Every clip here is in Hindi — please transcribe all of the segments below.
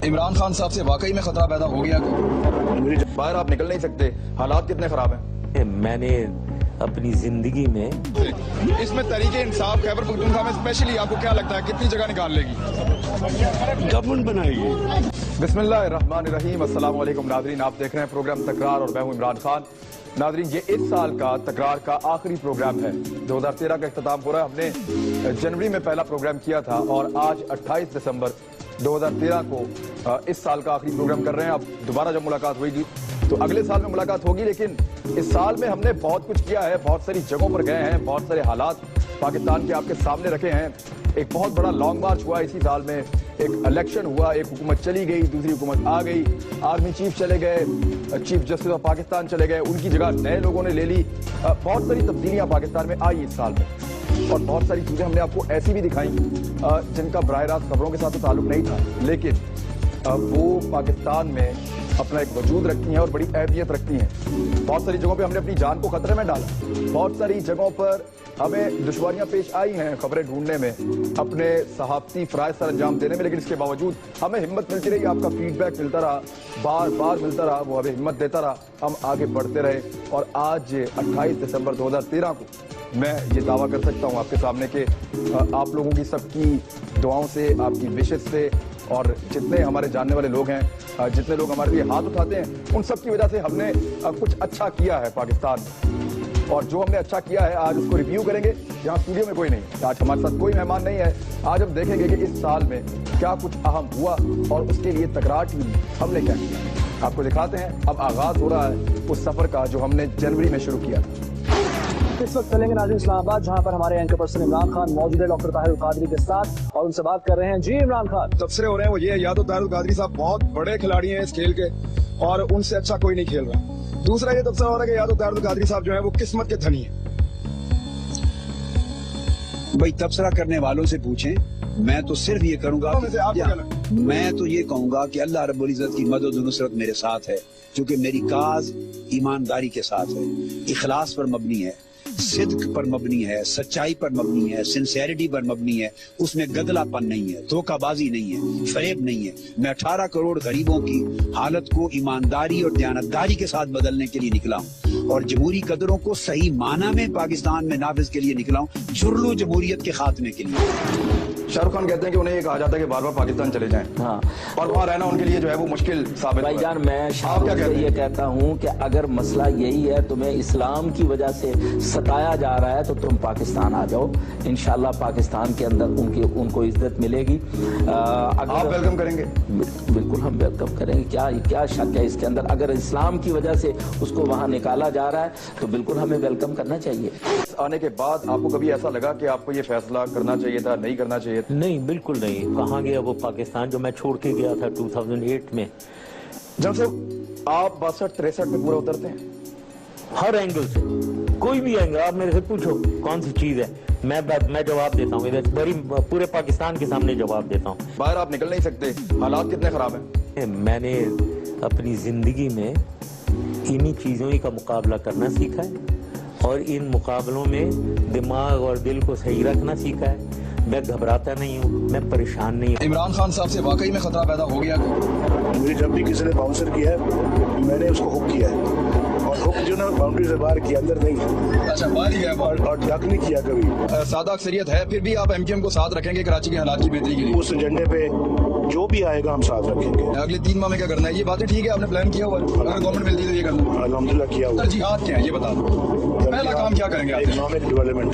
इमरान खान साहब से वाकई में खतरा पैदा हो गया। बाहर आप निकल नहीं सकते, हालात कितने खराब हैं। मैंने अपनी जिंदगी में इसमें तरीके इंसाफ खैबर पख्तूनख्वा में स्पेशली आपको क्या लगता है कितनी जगह निकाल लेगी? गवर्नमेंट बनाएगी। बिस्मिल्लाहिर्रहमानिर्रहीम। अस्सलाम वालेकुम नाज़रीन, आप देख रहे हैं प्रोग्राम तकरार और मैं हूं इमरान खान। नाज़रीन, ये इस साल का तकरार का आखिरी प्रोग्राम है। 2013 का इख्तिताम हो रहा है। हमने जनवरी में पहला प्रोग्राम किया था और आज 28 दिसंबर 2013 को इस साल का आखिरी प्रोग्राम कर रहे हैं। अब दोबारा जब मुलाकात होगी तो अगले साल में मुलाकात होगी, लेकिन इस साल में हमने बहुत कुछ किया है, बहुत सारी जगहों पर गए हैं, बहुत सारे हालात पाकिस्तान के आपके सामने रखे हैं। एक बहुत बड़ा लॉन्ग मार्च हुआ इसी साल में, एक इलेक्शन हुआ, एक हुकूमत चली गई, दूसरी हुकूमत आ गई, आर्मी चीफ चले गए, चीफ जस्टिस ऑफ पाकिस्तान चले गए, उनकी जगह नए लोगों ने ले ली। बहुत सारी तब्दीलियां पाकिस्तान में आई इस साल में और बहुत सारी चीजें हमने आपको ऐसी भी दिखाई जिनका बराह रास्त खबरों के साथ तो ताल्लुक नहीं था, लेकिन वो पाकिस्तान में अपना एक वजूद रखती हैं और बड़ी अहमियत रखती हैं। बहुत सारी जगहों पे हमने अपनी जान को खतरे में डाला, बहुत सारी जगहों पर हमें दुश्वारियां पेश आई हैं खबरें ढूंढने में, अपने सहाफती फराइज सर अंजाम देने में, लेकिन इसके बावजूद हमें हिम्मत मिलती रही, आपका फीडबैक मिलता रहा, बार बार मिलता रहा, वो हमें हिम्मत देता रहा, हम आगे बढ़ते रहे। और आज 28 दिसंबर 2013 को मैं ये दावा कर सकता हूँ आपके सामने कि आप लोगों की सबकी दुआओं से, आपकी विशेष से और जितने हमारे जानने वाले लोग हैं, जितने लोग हमारे लिए हाथ उठाते हैं, उन सब की वजह से हमने कुछ अच्छा किया है पाकिस्तान में। और जो हमने अच्छा किया है आज उसको रिव्यू करेंगे। यहाँ स्टूडियो में कोई नहीं, आज हमारे साथ कोई मेहमान नहीं है। आज हम देखेंगे कि इस साल में क्या कुछ अहम हुआ और उसके लिए तकरार टीम हमने क्या किया, आपको दिखाते हैं। अब आगाज हो रहा है उस सफर का जो हमने जनवरी में शुरू किया था। इस वक्त चलेंगे नाज़रीन इस्लामाबाद, जहां पर हमारे एंकर पर्सन इमरान खान मौजूद है डॉक्टर ताहिर कादरी के साथ और उनसे बात कर रहे हैं। जी इमरान खान, तबसरे हो रहे हैं वो ये, या तो ताहिर कादरी साहब बहुत बड़े खिलाड़ी हैं इस खेल के और उनसे अच्छा कोई नहीं खेल रहा। दूसरा ये तबसरा हो रहा है कि या तो ताहिर कादरी साहब जो है वो किस्मत के धनी है। भाई तबसरा करने वालों से पूछें, मैं तो सिर्फ ये करूंगा मैं तो ये कहूंगा कि अल्लाह रब्बुल इज्जत की मदद और नुसरत मेरे साथ है, क्योंकि मेरी काज ईमानदारी के साथ है, इखलास पर मबनी है, सिद्क पर मबनी है, सच्चाई पर मबनी है, सिंसेरिटी पर मबनी है, उसमें गदलापन नहीं है, धोखाबाजी नहीं है, फरेब नहीं है। मैं 18 करोड़ गरीबों की हालत को ईमानदारी और दयानतदारी के साथ बदलने के लिए निकला हूँ और जमहूरी कदरों को सही माना में पाकिस्तान में नाफिज के लिए निकला हूँ, जुर्लो जमहूरियत के खात्मे के लिए। शाहरुख खान कहते हैं कि उन्हें ये कहा जाता है कि बार बार पाकिस्तान चले जाएं, हाँ, और वहाँ रहना उनके लिए जो है वो मुश्किल साबित होगा। भाईजान, मैं शाहरुख से ये कहता हूँ कि अगर मसला यही है, तुम्हें इस्लाम की वजह से सताया जा रहा है, तो तुम पाकिस्तान आ जाओ। इंशाल्लाह पाकिस्तान के अंदर उनको इज्जत मिलेगी। आप वेलकम करेंगे? बिल्कुल हम वेलकम करेंगे। क्या शक है इसके अंदर? अगर इस्लाम की वजह से उसको वहाँ निकाला जा रहा है तो बिल्कुल हमें वेलकम करना चाहिए। आने के बाद आपको कभी ऐसा लगा कि आपको ये फैसला करना चाहिए था, नहीं करना चाहिए? नहीं, बिल्कुल नहीं। कहाँ गया वो पाकिस्तान जो मैं छोड़ के गया था 2008 में। जब से आप 62-63 में पूरा उतरते हैं, हर एंगल से, कोई भी एंगल आप मेरे से पूछो कौन सी चीज है, मैं जवाब देता हूँ। इधर बड़ी पूरे पाकिस्तान के सामने जवाब देता हूँ। बाहर आप निकल नहीं सकते, हालात कितने खराब हैं। मैंने अपनी जिंदगी में इन्हीं चीजों का मुकाबला करना सीखा है और इन मुकाबलों में दिमाग और दिल को सही रखना सीखा है। मैं घबराता नहीं हूँ, मैं परेशान नहीं हूँ। इमरान खान साहब से वाकई में खतरा पैदा हो गया। मुझे जब भी किसी ने बाउंसर किया है, मैंने उसको हुक किया है और हुक जो ना बाउंड्री से बाहर किया, अंदर नहीं। अच्छा, बाहर ही गया और डक नहीं किया कभी। सादा अक्सरियत है, फिर भी आप एमकेएम को साथ रखेंगे कराची के हालात की बेहतरी के लिए? उस एजेंडे पे जो भी आएगा हम साथ रखेंगे। अगले 3 माह में क्या करना है? ये बातें ठीक है, आपने प्लान किया हुआ है, अगर गवर्नमेंट मिलती है तो ये करना। अल्हम्दुलिल्लाह किया हुआ। तरजीहात क्या है ये बता दो, पहला काम क्या करेंगे आप? Economic development.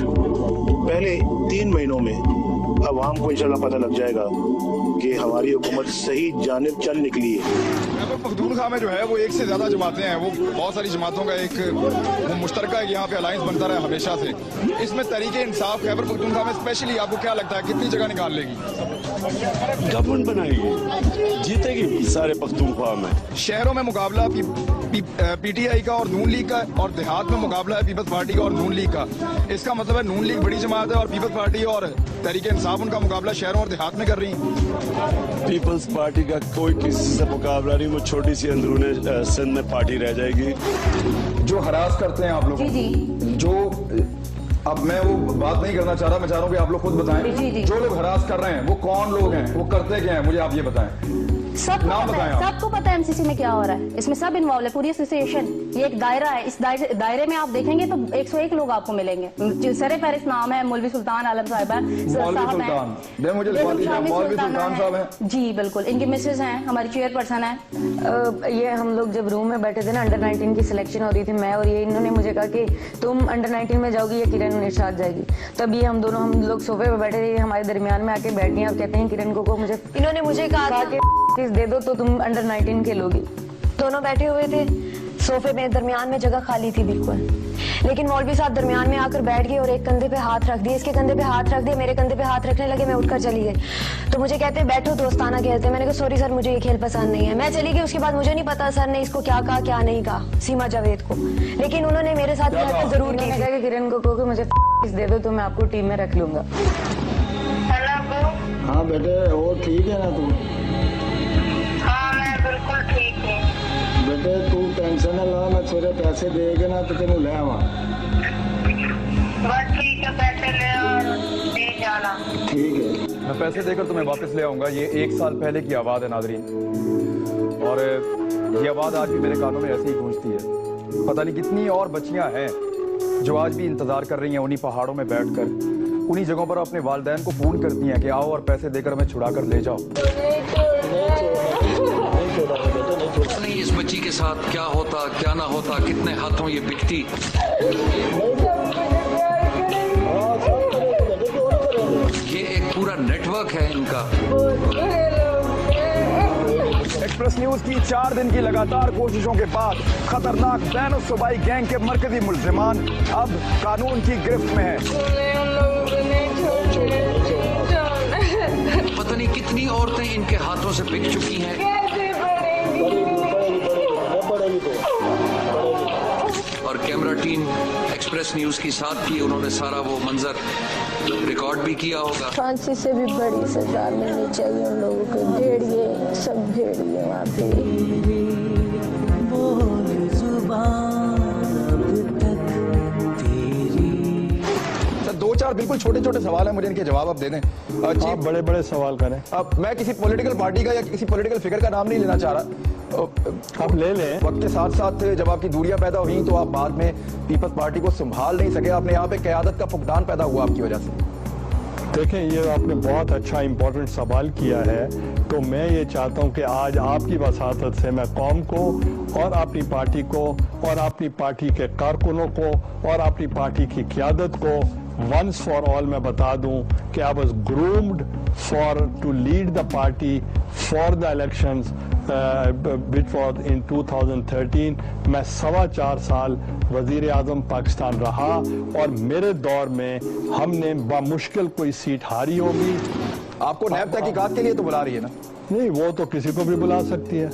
पहले 3 महीनों में अवाम को इंशाल्लाह पता लग जाएगा कि हमारी हुकूमत सही जानिब चल निकली है। खैबर पख्तूनख्वा में जो है वो एक से ज्यादा जमातें हैं, वो बहुत सारी जमातों का एक वो मुश्तरका है कि यहाँ पे अलायंस बनता रहा हमेशा से। इसमें तरीके इंसाफ खैबर पख्तूनख्वा में स्पेशली आपको क्या लगता है कितनी जगह निकाल लेगी? गवर्नमेंट बनाएगी, जीतेगी सारे पख्तूनख्वा में। शहरों में मुकाबला पीटीआई का और नून लीग का, और देहात में मुकाबला है पीपल्स पार्टी का और नून लीग का। इसका मतलब है नून लीग बड़ी जमात है और पीपल्स पार्टी और तरीके इंसाफ उनका मुकाबला शहरों और देहात में कर रही है। पीपल्स पार्टी का कोई किसी से मुकाबला नहीं, वो छोटी सी अंदरूने सिंध में पार्टी रह जाएगी। जो हरास करते हैं आप लोग, जो अब मैं वो बात नहीं करना चाह रहा, मैं चाह रहा हूँ कि आप लोग खुद बताएं। जो लोग हरास कर रहे हैं वो कौन लोग हैं, वो करते क्या हैं, मुझे आप ये बताएं। सबको नाम पता बताएं है, आप। सबको पता है एमसीसी में क्या हो रहा है। इसमें सब इन्वॉल्व है, पूरी एसोसिएशन। ये एक दायरा है, इस दायरे में आप देखेंगे तो 101 लोग आपको मिलेंगे। सरे फहरिस्त नाम है, मौलवी सुल्तान आलम साहब है, मौलवी सुल्तान, दे मुझे लिखवा दीजिए, मौलवी सुल्तान साहब हैं। जी बिल्कुल, इनकी मिसेज हैं, हमारी चेयरपर्सन है। ये हम लोग जब रूम में बैठे थे ना, अंडर 19 की सिलेक्शन हो रही थी, मैं और ये, इन्होंने मुझे कहा कि तुम अंडर 19 में जाओगी या किरण निशात जाएगी। तब ये हम लोग सोफे पे बैठे थे, हमारे दरमियान में आके बैठ गए और कहते हैं किरण को मुझे, इन्होंने मुझे कहा कि दे दो तो तुम अंडर 19 खेलोगी। दोनों बैठे हुए थे सोफे में, दरमियान में जगह खाली थी बिल्कुल, लेकिन मौलवी साहब दरमियान में आकर बैठ गए और एक कंधे पे हाथ रख दिए, इसके कंधे पे हाथ रख दिए, मेरे कंधे पे हाथ रखने लगे, मैं उठकर चली गई। तो मुझे कहते हैं बैठो, दोस्ताना कहते हैं। मैंने कहा सॉरी सर, मुझे ये खेल पसंद नहीं है, मैं चली गई। उसके बाद मुझे नहीं पता सर ने इसको क्या कहा क्या नहीं कहा, सीमा जावेद को, लेकिन उन्होंने मेरे साथ हरकत जरूर की। कहा कि किरण को कहो कि मुझे दे दो तो मैं आपको टीम में रख लूंगा। हाँ बेटे, वो ठीक है ना तू? हाँ मैं बिल्कुल ठीक हूँ। बेटे तू टेंशन न ला, मैं थोड़े पैसे दे के ना तो तेनू ले आवा। बस ठीक है, पैसे ले और दे जाना। ठीक है, मैं पैसे देकर तुम्हें वापस ले आऊंगा। ये 1 साल पहले की आवाज़ है नाजरीन, और ये आवाज़ आज भी मेरे कानों में ऐसे ही गूंजती है। पता नहीं कितनी और बच्चियां हैं जो आज भी इंतजार कर रही हैं उन्हीं पहाड़ों में बैठकर, उन्हीं जगहों पर अपने वालिदैन को फोन करती हैं कि आओ और पैसे देकर हमें छुड़ा कर ले जाओ। नहीं, इस बच्ची के साथ क्या होता क्या ना होता, कितने हाथों ये बिकती। ये एक पूरा नेटवर्क है इनका। एक्सप्रेस न्यूज की 4 दिन की लगातार कोशिशों के बाद खतरनाक बैन सूबाई गैंग के मरकजी मुल्जिमान अब कानून की गिरफ्त में हैं। पता नहीं कितनी औरतें इनके हाथों से बिक चुकी हैं। और कैमरा टीम एक्सप्रेस न्यूज की साथ थी, उन्होंने सारा वो मंजर रिकॉर्ड भी किया होगा। फांसी से भी बड़ी सजा मिलनी चाहिए उन लोगों को। भेड़िए, सब भेड़िए वहाँ पे। 2-4 बिल्कुल छोटे छोटे सवाल हैं, मुझे इनके जवाब आप दे दें। आप बड़े बड़े सवाल करें। अब मैं किसी पॉलिटिकल पार्टी का या किसी पॉलिटिकल फिगर का नाम नहीं लेना चाह रहा, आप ले लें। वक्त के साथ साथ जब आपकी दूरियां पैदा हुई तो आप बाद में पीपल्स पार्टी को संभाल नहीं सके, आपने यहाँ पे क़यादत का फुकदान पैदा हुआ आपकी वजह से। देखें, ये आपने बहुत अच्छा इंपॉर्टेंट सवाल किया है। तो मैं ये चाहता हूँ कि आज आपकी वसातत से मैं कौम को और अपनी पार्टी को और अपनी पार्टी के कारकुनों को और अपनी पार्टी की क़यादत को once for all मैं बता दूं कि I was groomed to lead the party for the elections which was in 2013। मैं 4.25 साल वजीर आजम पाकिस्तान रहा और मेरे दौर में हमने बामुश्किल कोई सीट हारी होगी। आपको नैब तहकीकात के लिए तो बुला रही है ना? नहीं, वो तो किसी को भी बुला सकती है।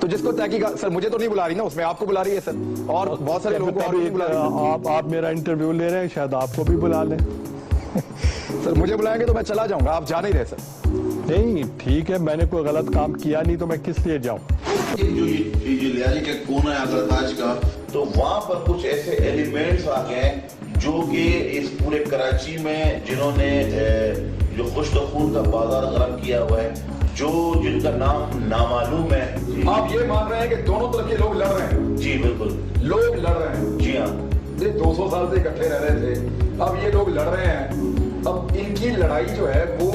तो जिसको तहकीकात, सर मुझे तो नहीं बुला रही ना, उसमें आपको बुला रही है सर, और बहुत सारे लोगों को और नहीं बुला रही है। आप मेरा इंटरव्यू ले रहे हैं, शायद आपको भी बुला लें। सर मुझे बुलाएंगे तो मैं चला जाऊंगा, आप जा नहीं रहे सर। नहीं, ठीक है, मैंने कोई गलत काम किया नहीं तो मैं किस लिए जाऊं। जो लियारी का कोना है अगरताज का, तो वहां पर कुछ ऐसे एलिमेंट्स आ गए जो कि इस पूरे कराची में जिन्होंने जो खुश्क-खून का बाजार गरम किया हुआ है, जो जिनका नाम नामालूम है। आप ये मान रहे हैं कि दोनों तरफ के लोग लड़ रहे हैं? जी बिल्कुल, लोग लड़ रहे हैं। जी हाँ, ये 200 साल से इकट्ठे रह रहे थे, अब ये लोग लड़ रहे हैं। अब इनकी लड़ाई जो है वो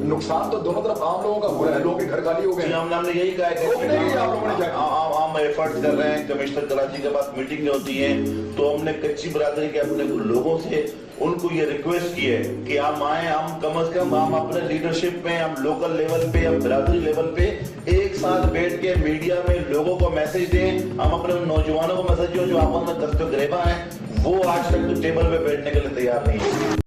नुकसान तो दोनों तरफ आम लोगों का हो रहा है, लोगों के घर खाली हो गए। हमने यही कहा है कि आप लोगों ने क्या आम एफर्ट कर रहे हैं। कमिश्नर कराची के पास मीटिंग होती है तो हमने कच्ची बरादरी के अपने लोगों से उनको ये रिक्वेस्ट की है कि हम आए, हम कम से कम हम अपने लीडरशिप में, हम लोकल लेवल पे, हम बरादरी लेवल पे एक साथ बैठ के मीडिया में लोगों को मैसेज दें। हम अपने नौजवानों को मैसेज जो आपस में दस्तक गिरेबा है, वो आज तक टेबल पे बैठने के लिए तैयार नहीं है।